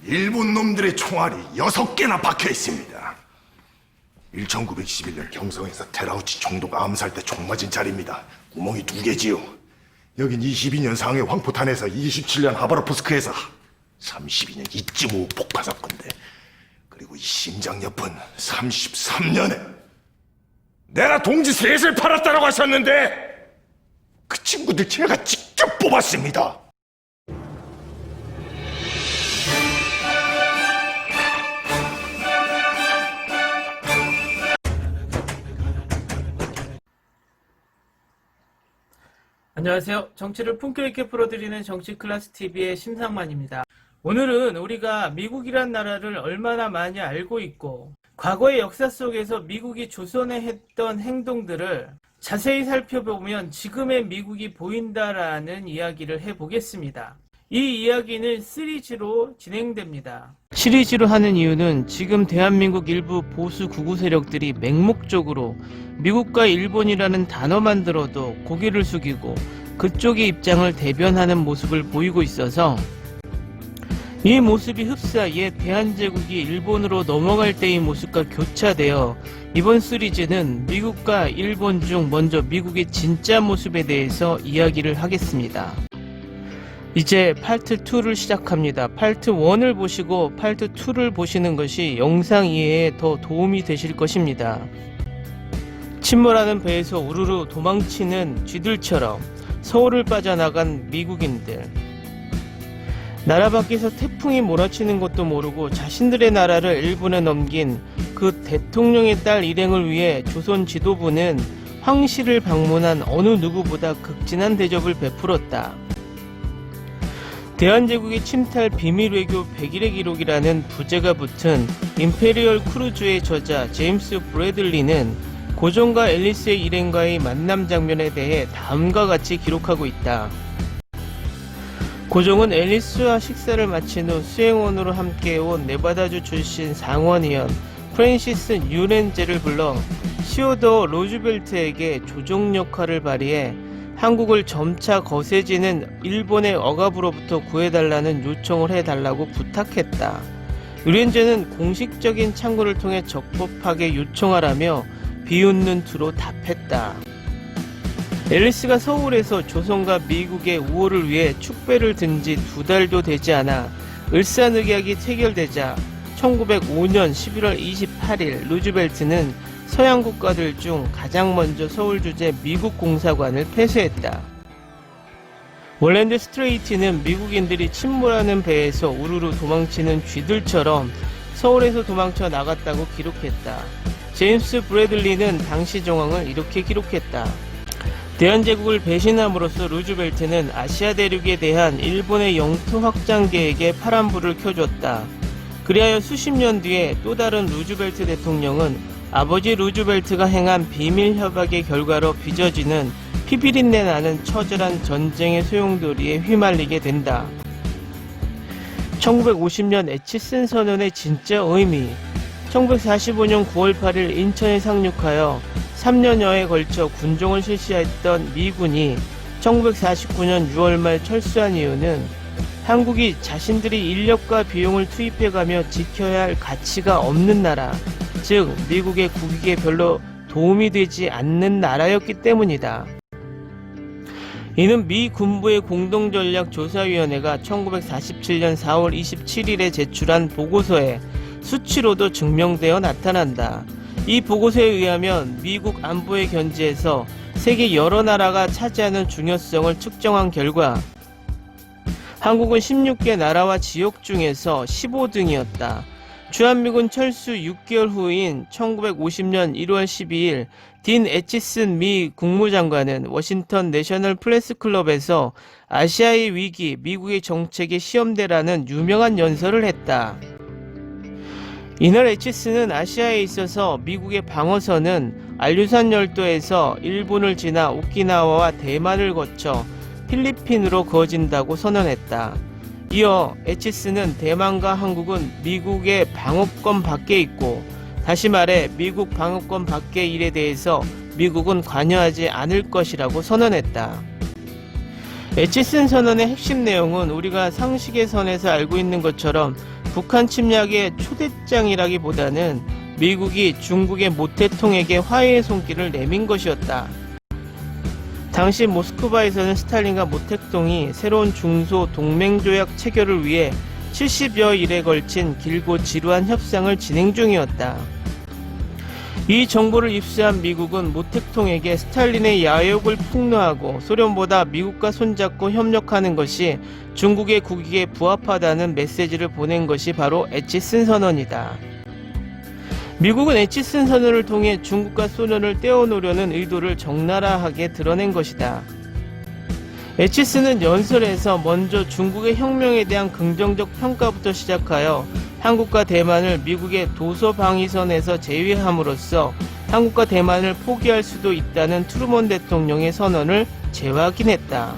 일본 놈들의 총알이 6개나 박혀 있습니다. 1911년 경성에서 테라우치 총독 암살 때 총 맞은 자리입니다. 구멍이 2개지요. 여긴 22년 상해 황포탄에서 27년 하바로프스크에서 32년 이쯤 후 폭파 사건인데, 그리고 이 심장 옆은 33년에 내가 동지 셋을 팔았다라고 하셨는데 그 친구들 제가 직접 뽑았습니다. 안녕하세요. 정치를 품격 있게 풀어드리는 정치클래스TV의 심상만입니다. 오늘은 우리가 미국이란 나라를 얼마나 많이 알고 있고 과거의 역사 속에서 미국이 조선에 했던 행동들을 자세히 살펴보면 지금의 미국이 보인다라는 이야기를 해보겠습니다. 이 이야기는 시리즈로 진행됩니다. 시리즈로 하는 이유는 지금 대한민국 일부 보수 구구 세력들이 맹목적으로 미국과 일본이라는 단어만 들어도 고개를 숙이고 그쪽의 입장을 대변하는 모습을 보이고 있어서 이 모습이 흡사해 대한제국이 일본으로 넘어갈 때의 모습과 교차되어 이번 시리즈는 미국과 일본 중 먼저 미국의 진짜 모습에 대해서 이야기를 하겠습니다. 이제 파트 2를 시작합니다. 파트 1을 보시고 파트 2를 보시는 것이 영상 이해에 더 도움이 되실 것입니다. 침몰하는 배에서 우르르 도망치는 쥐들처럼 서울을 빠져나간 미국인들, 나라 밖에서 태풍이 몰아치는 것도 모르고 자신들의 나라를 일본에 넘긴 그 대통령의 딸 일행을 위해 조선 지도부는 황실을 방문한 어느 누구보다 극진한 대접을 베풀었다. 대한제국의 침탈 비밀외교 100일의 기록이라는 부제가 붙은 임페리얼 크루즈의 저자 제임스 브래들리는 고종과 앨리스의 일행과의 만남 장면에 대해 다음과 같이 기록하고 있다. 고종은 앨리스와 식사를 마친 후 수행원으로 함께해온 네바다주 출신 상원의원 프랜시스 뉴렌제를 불러 시오더 로즈벨트에게 조종 역할을 발휘해 한국을 점차 거세지는 일본의 억압으로부터 구해달라는 요청을 해달라고 부탁했다. 뉴렌제는 공식적인 창구를 통해 적법하게 요청하라며 비웃는 투로 답했다. 앨리스가 서울에서 조선과 미국의 우호를 위해 축배를 든 지 2달도 되지 않아 을사늑약이 체결되자 1905년 11월 28일 루즈벨트는 서양 국가들 중 가장 먼저 서울 주재 미국 공사관을 폐쇄했다. 월랜드 스트레이트는 미국인들이 침몰하는 배에서 우르르 도망치는 쥐들처럼 서울에서 도망쳐 나갔다고 기록했다. 제임스 브래들리는 당시 정황을 이렇게 기록했다. 대한제국을 배신함으로써 루즈벨트는 아시아 대륙에 대한 일본의 영토 확장 계획에 파란불을 켜줬다. 그리하여 수십 년 뒤에 또 다른 루즈벨트 대통령은 아버지 루즈벨트가 행한 비밀 협약의 결과로 빚어지는 피비린내 나는 처절한 전쟁의 소용돌이에 휘말리게 된다. 1950년 애치슨 선언의 진짜 의미. 1945년 9월 8일 인천에 상륙하여 3년여에 걸쳐 군종을 실시했던 미군이 1949년 6월 말 철수한 이유는 한국이 자신들이 인력과 비용을 투입해가며 지켜야 할 가치가 없는 나라, 즉 미국의 국익에 별로 도움이 되지 않는 나라였기 때문이다. 이는 미 군부의 공동전략조사위원회가 1947년 4월 27일에 제출한 보고서에 수치로도 증명되어 나타난다. 이 보고서에 의하면 미국 안보의 견지에서 세계 여러 나라가 차지하는 중요성을 측정한 결과 한국은 16개 나라와 지역 중에서 15등이었다. 주한미군 철수 6개월 후인 1950년 1월 12일 딘 애치슨 미 국무장관은 워싱턴 내셔널 프레스 클럽에서 아시아의 위기, 미국의 정책의 시험대라는 유명한 연설을 했다. 이날 애치스는 아시아에 있어서 미국의 방어선은 알류산 열도에서 일본을 지나 오키나와와 대만을 거쳐 필리핀으로 그어진다고 선언했다. 이어 애치스는 대만과 한국은 미국의 방어권 밖에 있고, 다시 말해 미국 방어권 밖의 일에 대해서 미국은 관여하지 않을 것이라고 선언했다. 애치슨 선언의 핵심 내용은 우리가 상식의 선에서 알고 있는 것처럼 북한 침략의 초대장이라기보다는 미국이 중국의 모태통에게 화해의 손길을 내민 것이었다. 당시 모스크바에서는 스탈린과 모택동이 새로운 중소 동맹조약 체결을 위해 70여 일에 걸친 길고 지루한 협상을 진행 중이었다. 이 정보를 입수한 미국은 모택통에게 스탈린의 야욕을 폭로하고 소련보다 미국과 손잡고 협력하는 것이 중국의 국익에 부합하다는 메시지를 보낸 것이 바로 에치슨 선언이다. 미국은 에치슨 선언을 통해 중국과 소련을 떼어놓으려는 의도를 적나라하게 드러낸 것이다. 에치슨은 연설에서 먼저 중국의 혁명에 대한 긍정적 평가부터 시작하여 한국과 대만을 미국의 도서방위선에서 제외함으로써 한국과 대만을 포기할 수도 있다는 트루먼 대통령의 선언을 재확인했다.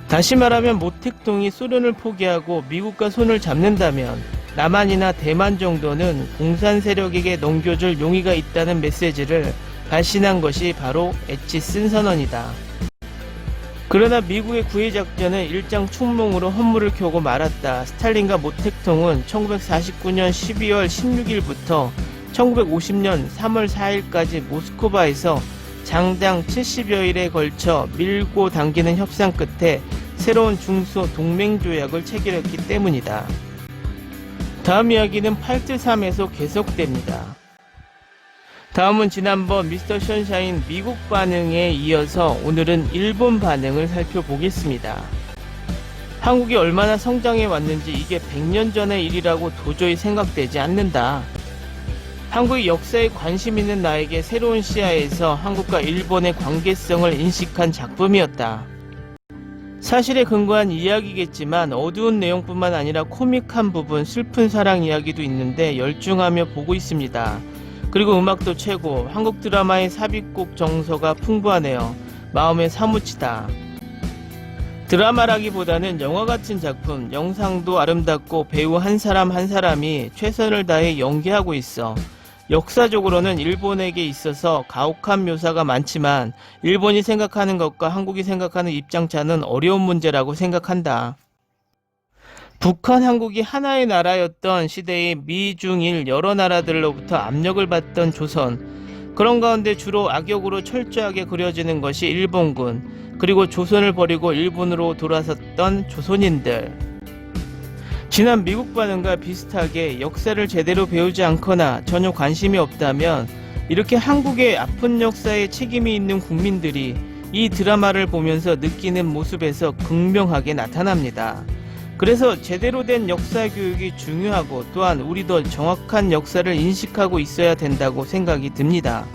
다시 말하면 모택동이 소련을 포기하고 미국과 손을 잡는다면 남한이나 대만 정도는 공산 세력에게 넘겨줄 용의가 있다는 메시지를 발신한 것이 바로 에치슨 선언이다. 그러나 미국의 구해작전은 일장춘몽으로 헌물을 켜고 말았다. 스탈린과 모택통은 1949년 12월 16일부터 1950년 3월 4일까지 모스크바에서 장장 70여 일에 걸쳐 밀고 당기는 협상 끝에 새로운 중소 동맹조약을 체결했기 때문이다. 다음 이야기는 파트 3에서 계속됩니다. 다음은 지난번 미스터 션샤인 미국 반응에 이어서 오늘은 일본 반응을 살펴보겠습니다. 한국이 얼마나 성장해 왔는지 이게 100년 전의 일이라고 도저히 생각되지 않는다. 한국의 역사에 관심 있는 나에게 새로운 시야에서 한국과 일본의 관계성을 인식한 작품이었다. 사실에 근거한 이야기겠지만 어두운 내용뿐만 아니라 코믹한 부분, 슬픈 사랑 이야기도 있는데 열중하며 보고 있습니다. 그리고 음악도 최고, 한국 드라마의 삽입곡 정서가 풍부하네요. 마음에 사무치다. 드라마라기보다는 영화 같은 작품, 영상도 아름답고 배우 한 사람 한 사람이 최선을 다해 연기하고 있어. 역사적으로는 일본에게 있어서 가혹한 묘사가 많지만 일본이 생각하는 것과 한국이 생각하는 입장차는 어려운 문제라고 생각한다. 북한, 한국이 하나의 나라였던 시대에 미, 중, 일 여러 나라들로부터 압력을 받던 조선, 그런 가운데 주로 악역으로 철저하게 그려지는 것이 일본군, 그리고 조선을 버리고 일본으로 돌아섰던 조선인들. 지난 미국 반응과 비슷하게 역사를 제대로 배우지 않거나 전혀 관심이 없다면 이렇게 한국의 아픈 역사에 책임이 있는 국민들이 이 드라마를 보면서 느끼는 모습에서 극명하게 나타납니다. 그래서 제대로 된 역사 교육이 중요하고 또한 우리도 정확한 역사를 인식하고 있어야 된다고 생각이 듭니다.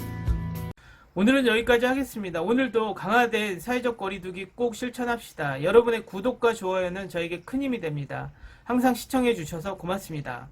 오늘은 여기까지 하겠습니다. 오늘도 강화된 사회적 거리두기 꼭 실천합시다. 여러분의 구독과 좋아요는 저에게 큰 힘이 됩니다. 항상 시청해 주셔서 고맙습니다.